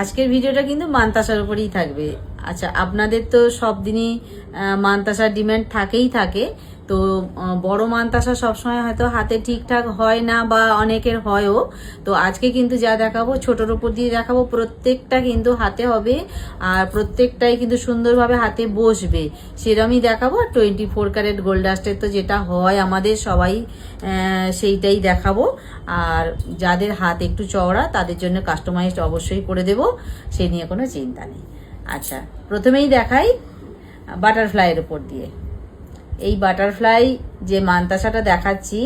আজকের ভিডিওটা কিন্তু মানতাসার উপরেই থাকবে। আচ্ছা, আপনাদের তো সব দিনই মানতাসার ডিমান্ড থাকেই থাকে, তো বড় মানতাসা সবসময় হয়তো হাতে ঠিকঠাক হয় না বা অনেকের হয়ও। তো আজকে কিন্তু যা দেখাবো ছোটোর উপর দিয়ে দেখাবো, প্রত্যেকটা কিন্তু হাতে হবে আর প্রত্যেকটাই কিন্তু সুন্দরভাবে হাতে বসবে সেরমই দেখাবো। 24 ক্যারেট গোল্ড ডাস্টের তো যেটা হয় আমাদের সবাই সেইটাই দেখাবো। আর যাদের হাত একটু চওড়া তাদের জন্য কাস্টমাইজড অবশ্যই করে দেব, সে নিয়ে কোনো চিন্তা নেই। আচ্ছা, প্রথমেই দেখাই বাটারফ্লাইয়ের উপর দিয়ে। এই বাটারফ্লাই যে মানতাসাটা দেখাচ্ছি,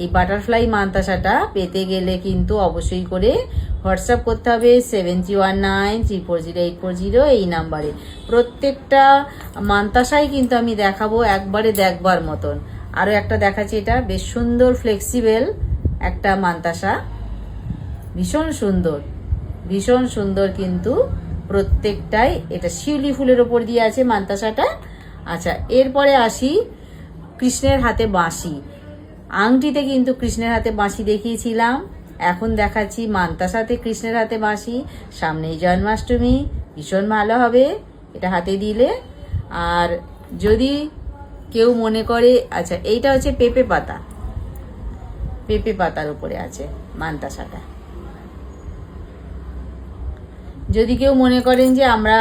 এই বাটারফ্লাই মানতাসাটা পেতে গেলে কিন্তু অবশ্যই করে হোয়াটসঅ্যাপ করতে হবে 7193400840 এই নাম্বারে। প্রত্যেকটা মানতাসাই কিন্তু আমি দেখাবো একবারে দেখবার মতন। আরও একটা দেখাচ্ছি, এটা বেশ সুন্দর ফ্লেক্সিবল একটা মানতাসা, ভীষণ সুন্দর ভীষণ সুন্দর কিন্তু প্রত্যেকটাই। এটা শিউলি ফুলের ওপর দিয়ে আছে মানতাসাটা। আচ্ছা, এরপরে আসি কৃষ্ণের হাতে বাঁশি। আংটিতে কিন্তু কৃষ্ণের হাতে বাঁশি দেখিয়েছিলাম, এখন দেখাচ্ছি মানতাসাতে কৃষ্ণের হাতে বাঁশি। সামনেই জন্মাষ্টমী, ভীষণ ভালো হবে এটা হাতে দিলে। আর যদি কেউ মনে করে, আচ্ছা এইটা হচ্ছে পেঁপে পাতা, পেঁপে পাতার উপরে আছে মানতাসাটা। যদি কেউ মনে করেন যে আমরা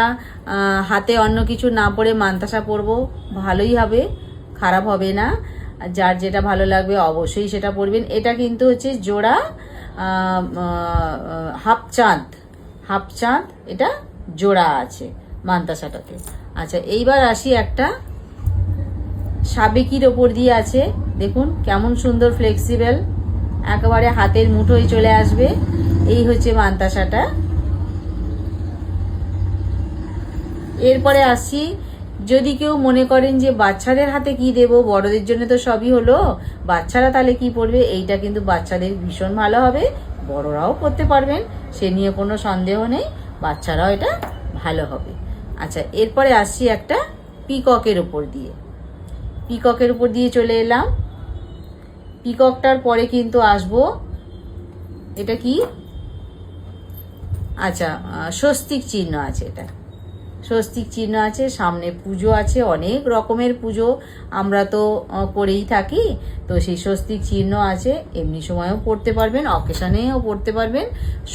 হাতে অন্য কিছু না পরে মানতাসা পরবো, ভালোই হবে, খারাপ হবে না। যার যেটা ভালো লাগবে অবশ্যই সেটা পরবেন। এটা কিন্তু হচ্ছে জোড়া হাফ চাঁদ, এটা জোড়া আছে মানতাসাটাতে। আচ্ছা, এইবার আসি একটা সাবেকির ওপর দিয়ে আছে, দেখুন কেমন সুন্দর ফ্লেক্সিবল, একেবারে হাতের মুঠোয় চলে আসবে। এই হচ্ছে মানতাসাটা। এরপরে আসি, যদি কেউ মনে করেন যে বাচ্চাদের হাতে কি দেব, বড়দের জন্য তো সবই হলো, বাচ্চারা তাহলে কি পরবে, এইটা কিন্তু বাচ্চাদের ভীষণ ভালো হবে, বড়রাও পরতে পারবেন, সে নিয়ে কোনো সন্দেহ নেই, বাচ্চারাও এটা ভালো হবে। আচ্ছা, এরপরে আসছি একটা পিককের উপর দিয়ে। পিককের উপর দিয়ে চলে এলাম। পিককটার পরে কিন্তু আসবো, এটা কি, আচ্ছা স্বস্তিক চিহ্ন আছে, এটা স্বস্তিক চিহ্ন আছে। সামনে পুজো আছে, অনেক রকমের পুজো আমরা তো করেই থাকি, তো সেই স্বস্তিক চিহ্ন আছে। এমনি সময়েও পড়তে পারবেন, অকেশনেও পড়তে পারবেন,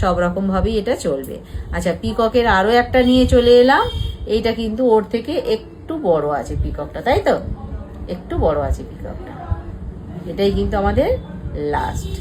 সব রকমভাবেই এটা চলবে। আচ্ছা, পিককের আরও একটা নিয়ে চলে এলাম। এইটা কিন্তু ওর থেকে একটু বড় আছে পিককটা, তাই তো, একটু বড় আছে পিককটা। এটাই কিন্তু আমাদের লাস্ট।